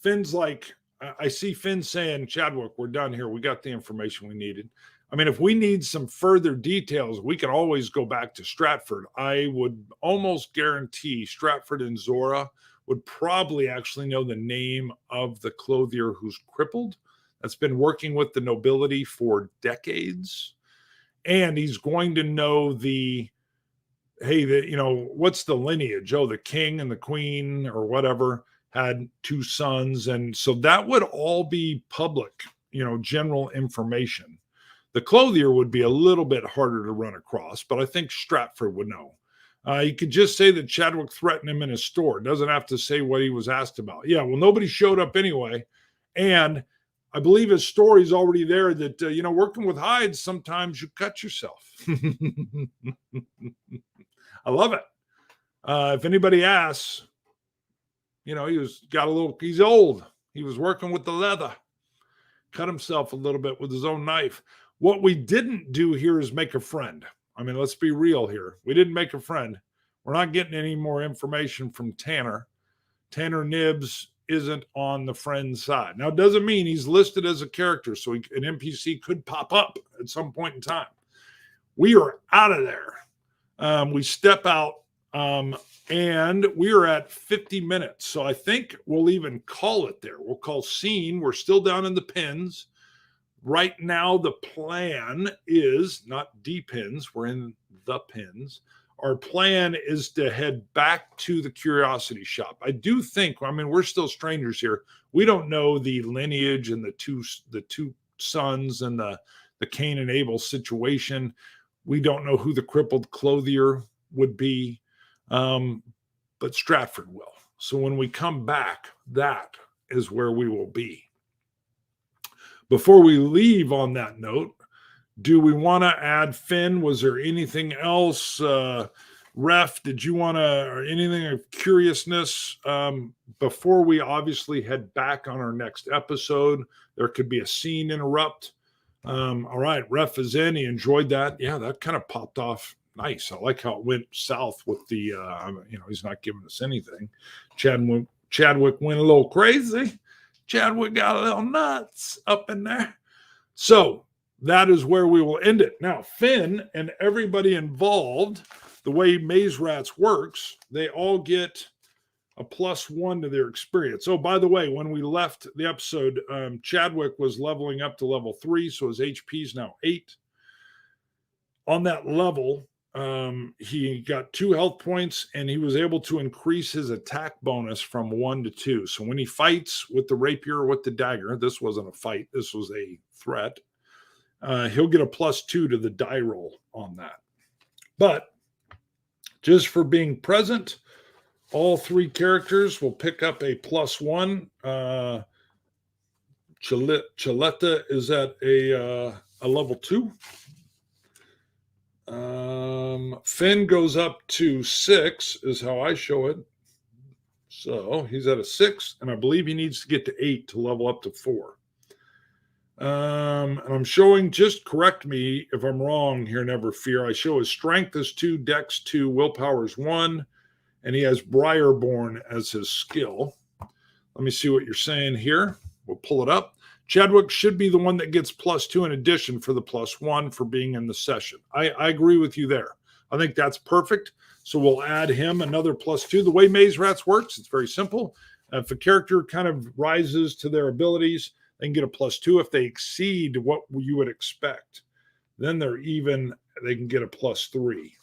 Finn's like, I see Finn saying, Chadwick, we're done here. We got the information we needed. I mean, if we need some further details, we can always go back to Stratford. I would almost guarantee Stratford and Zora would probably actually know the name of the clothier who's crippled, that's been working with the nobility for decades. And he's going to know what's the lineage? Oh, the king and the queen or whatever had 2 sons. And so that would all be public, general information. The clothier would be a little bit harder to run across, but I think Stratford would know. You could just say that Chadwick threatened him in his store. Doesn't have to say what he was asked about. Yeah, well, nobody showed up anyway. And I believe his story's already there that, working with hides, sometimes you cut yourself. I love it. If anybody asks, he's old. He was working with the leather. Cut himself a little bit with his own knife. What we didn't do here is make a friend. I mean, let's be real here. We didn't make a friend. We're not getting any more information from Tanner. Tanner Nibs isn't on the friend side. Now, it doesn't mean he's listed as a character, so an NPC could pop up at some point in time. We are out of there. We step out, and we are at 50 minutes. So I think we'll even call it there. We'll call scene. We're still down in the pins. Right now, the plan is not D pins. We're in the pins. Our plan is to head back to the curiosity shop. I do think, we're still strangers here. We don't know the lineage and the two sons and the Cain and Abel situation. We don't know who the crippled clothier would be, but Stratford will. So when we come back, that is where we will be. Before we leave on that note, do we want to add Finn? Was there anything else? Ref, did you want to, or anything of curiousness? Before we obviously head back on our next episode, there could be a scene interrupt. All right, Ref is in. He enjoyed that. Yeah, that kind of popped off nice. I like how it went south with the, he's not giving us anything. Chadwick went a little crazy. Chadwick got a little nuts up in there. So that is where we will end it. Now, Finn and everybody involved, the way Maze Rats works, they all get a +1 to their experience. Oh, by the way, when we left the episode, Chadwick was leveling up to level 3, so his HP is now 8. On that level, he got 2 health points, and he was able to increase his attack bonus from 1 to 2. So when he fights with the rapier or with the dagger, this wasn't a fight, this was a threat, he'll get a +2 to the die roll on that. But just for being present, all 3 characters will pick up a +1. Chaletta is at a level 2. Finn goes up to 6 is how I show it. So he's at a 6, and I believe he needs to get to 8 to level up to 4. And I'm showing, just correct me if I'm wrong here, never fear. I show his strength is 2, dex 2, willpower is 1, and he has Briarborn as his skill. Let me see what you're saying here. We'll pull it up. Chadwick should be the one that gets +2 in addition for the +1 for being in the session. I agree with you there. I think that's perfect. So we'll add him another +2. The way Maze Rats works, it's very simple. If a character kind of rises to their abilities, they can get a +2. If they exceed what you would expect, then they can get a +3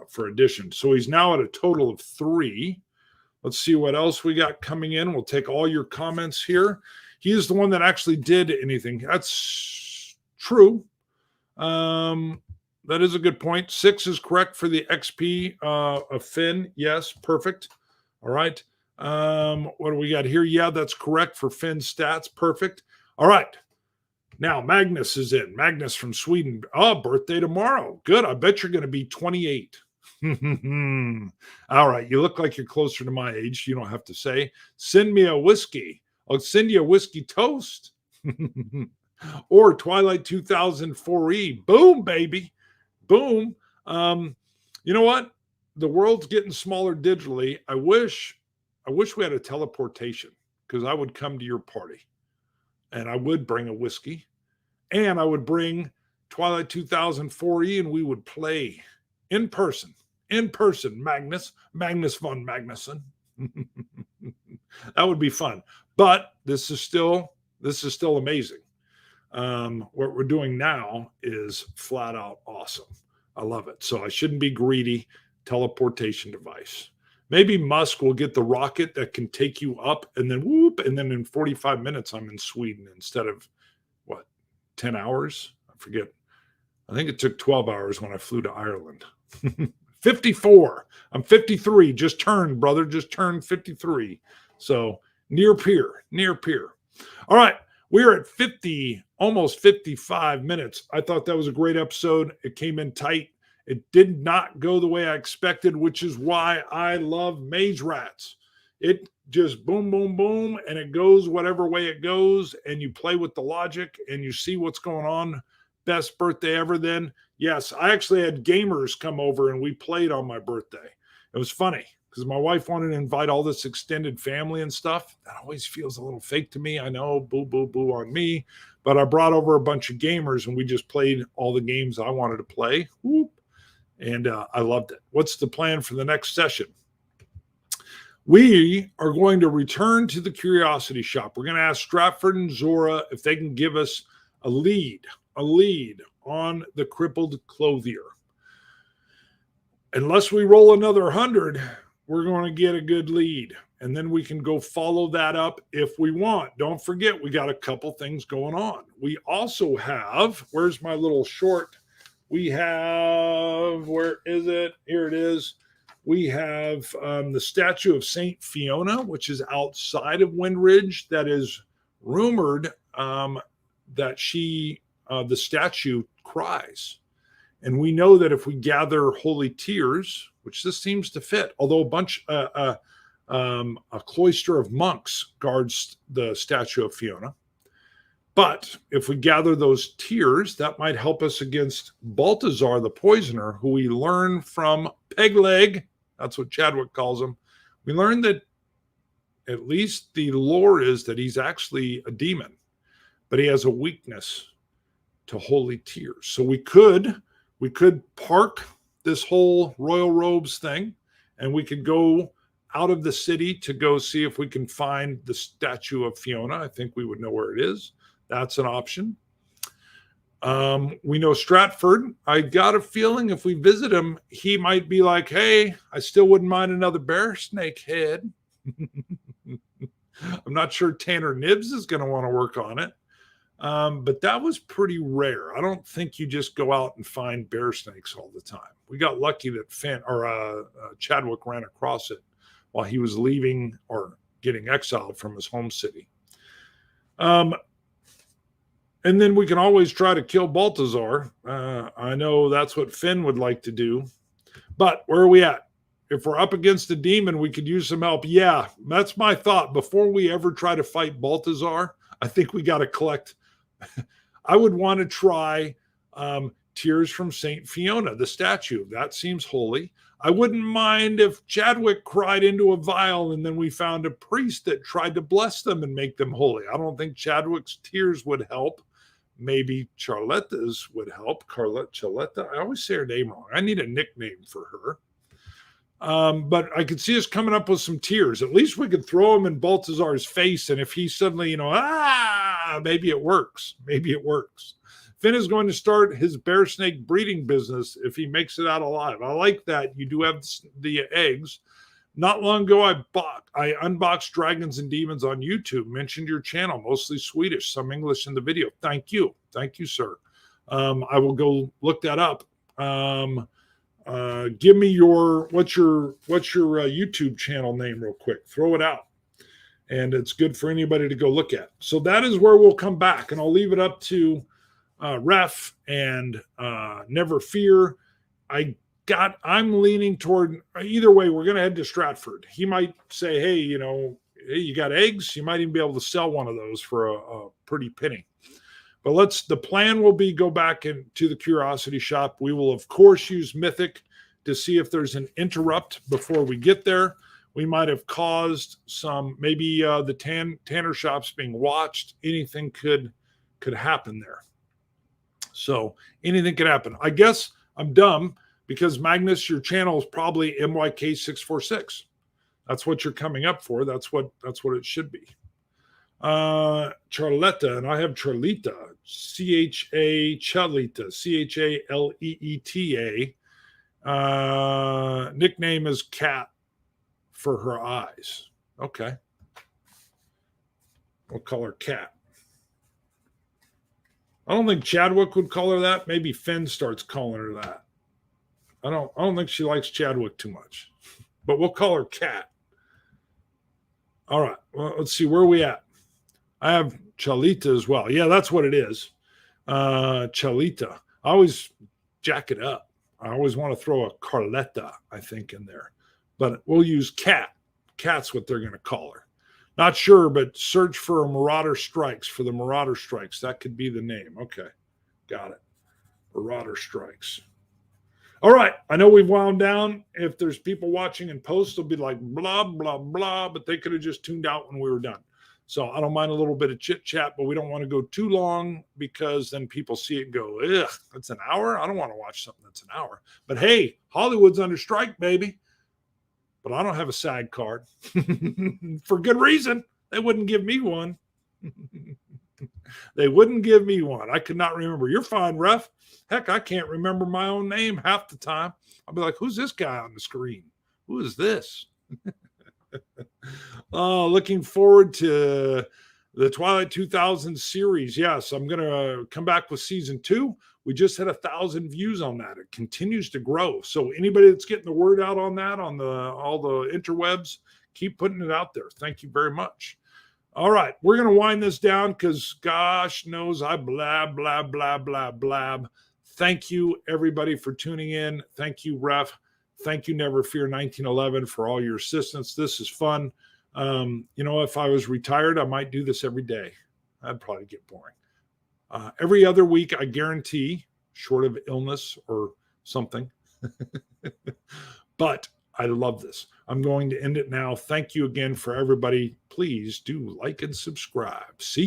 for addition. So he's now at a total of 3. Let's see what else we got coming in. We'll take all your comments here. He is the one that actually did anything. That's true. That is a good point. 6 is correct for the XP of Finn. Yes, perfect. All right. What do we got here? Yeah, that's correct for Finn's stats. Perfect. All right. Now, Magnus is in. Magnus from Sweden. Oh, birthday tomorrow. Good. I bet you're going to be 28. All right. You look like you're closer to my age. You don't have to say. Send me a whiskey. I'll send you a whiskey toast. Or Twilight 2004E. Boom, baby. Boom. You know what? The world's getting smaller digitally. I wish we had a teleportation, because I would come to your party and I would bring a whiskey and I would bring Twilight 2004E and we would play in person, Magnus von Magnuson. That would be fun. But this is still amazing. What we're doing now is flat out awesome. I love it. So I shouldn't be greedy. Teleportation device. Maybe Musk will get the rocket that can take you up and then whoop, and then in 45 minutes I'm in Sweden instead of what, 10 hours? I forget. I think it took 12 hours when I flew to Ireland. 54. I'm 53. Just turned, brother. Just turned 53. So near peer. All right. We're at 50, almost 55 minutes. I thought that was a great episode. It came in tight. It did not go the way I expected, which is why I love Maze Rats. It just boom, boom, boom, and it goes whatever way it goes, and you play with the logic, and you see what's going on. Best birthday ever then. Yes, I actually had gamers come over, and we played on my birthday. It was funny because my wife wanted to invite all this extended family and stuff. That always feels a little fake to me. I know, boo, boo, boo on me. But I brought over a bunch of gamers, and we just played all the games I wanted to play. Whoop. And I loved it. What's the plan for the next session? We are going to return to the Curiosity Shop. We're going to ask Stratford and Zora if they can give us a lead on the crippled clothier. Unless we roll another 100, we're going to get a good lead. And then we can go follow that up if we want. Don't forget, we got a couple things going on. We also have, where's my little short? We have, where is it? Here it is. We have the statue of St. Fiona, which is outside of Windridge. That is rumored that the statue cries. And we know that if we gather holy tears, which this seems to fit, although a cloister of monks guards the statue of Fiona. But if we gather those tears, that might help us against Balthazar the Poisoner, who we learn from Pegleg. That's what Chadwick calls him. We learned that at least the lore is that he's actually a demon, but he has a weakness to holy tears. So we could park this whole royal robes thing, and we could go out of the city to go see if we can find the statue of Fiona. I think we would know where it is. That's an option. We know Stratford. I got a feeling if we visit him, he might be like, hey, I still wouldn't mind another bear snake head. I'm not sure Tanner Nibs is going to want to work on it. But that was pretty rare. I don't think you just go out and find bear snakes all the time. We got lucky that Chadwick ran across it while he was leaving or getting exiled from his home city. And then we can always try to kill Balthazar. I know that's what Finn would like to do. But where are we at? If we're up against a demon, we could use some help. Yeah, that's my thought. Before we ever try to fight Balthazar, I think we got to collect. I would want to try Tears from St. Fiona, the statue. That seems holy. I wouldn't mind if Chadwick cried into a vial and then we found a priest that tried to bless them and make them holy. I don't think Chadwick's tears would help. Maybe Charletta's would help. Charletta. I always say her name wrong. I need a nickname for her. But I could see us coming up with some tears. At least we could throw them in Balthazar's face. And if he suddenly, maybe it works. Maybe it works. Finn is going to start his bear snake breeding business if he makes it out alive. I like that. You do have the eggs. Not long ago, I unboxed Dragons and Demons on YouTube. Mentioned your channel, mostly Swedish, some English in the video. Thank you, sir. I will go look that up. Give me what's your YouTube channel name real quick. Throw it out, and it's good for anybody to go look at. So that is where we'll come back, and I'll leave it up to Ref and Never Fear. I'm leaning toward either way. We're going to head to Stratford. He might say, hey, you got eggs? You might even be able to sell one of those for a pretty penny. But the plan will be go back into the Curiosity Shop. We will, of course, use Mythic to see if there's an interrupt before we get there. We might have caused some, maybe the Tanner shops being watched. Anything could happen there. So anything could happen. I guess I'm dumb because Magnus, your channel is probably MYK646. That's what you're coming up for. That's what it should be. Charletta, and I have Charlita, Charlita, Chaleeta. Nickname is Cat. for her eyes. Okay. We'll call her Cat. I don't think Chadwick would call her that. Maybe Finn starts calling her that. I don't think she likes Chadwick too much. But we'll call her Cat. All right. Well, let's see. Where are we at? I have Chalita as well. Yeah, that's what it is. Chalita. I always jack it up. I always want to throw a Carletta, I think, in there. But we'll use Cat. Cat's what they're going to call her. Not sure, but search for Marauder Strikes, for the Marauder Strikes. That could be the name. Okay. Got it. Marauder Strikes. All right. I know we've wound down. If there's people watching in post, they'll be like, blah, blah, blah, but they could have just tuned out when we were done. So I don't mind a little bit of chit chat, but we don't want to go too long because then people see it and go, ugh, that's an hour. I don't want to watch something that's an hour. But hey, Hollywood's under strike, baby. But I don't have a SAG card for good reason. They wouldn't give me one. They wouldn't give me one. I could not remember. You're fine, ref. Heck, I can't remember my own name half the time. I'll be like, who's this guy on the screen? Who is this? Looking forward to the Twilight 2000 series. Yes, I'm going to come back with season 2. We just had 1,000 views on that. It continues to grow. So anybody that's getting the word out on that, on all the interwebs, keep putting it out there. Thank you very much. All right, we're going to wind this down because gosh knows I blab, blab, blab, blab, blab. Thank you, everybody, for tuning in. Thank you, Ref. Thank you, Never Fear 1911, for all your assistance. This is fun. If I was retired, I might do this every day. That'd probably get boring. Every other week, I guarantee, short of illness or something. But I love this. I'm going to end it now. Thank you again for everybody. Please do like and subscribe. See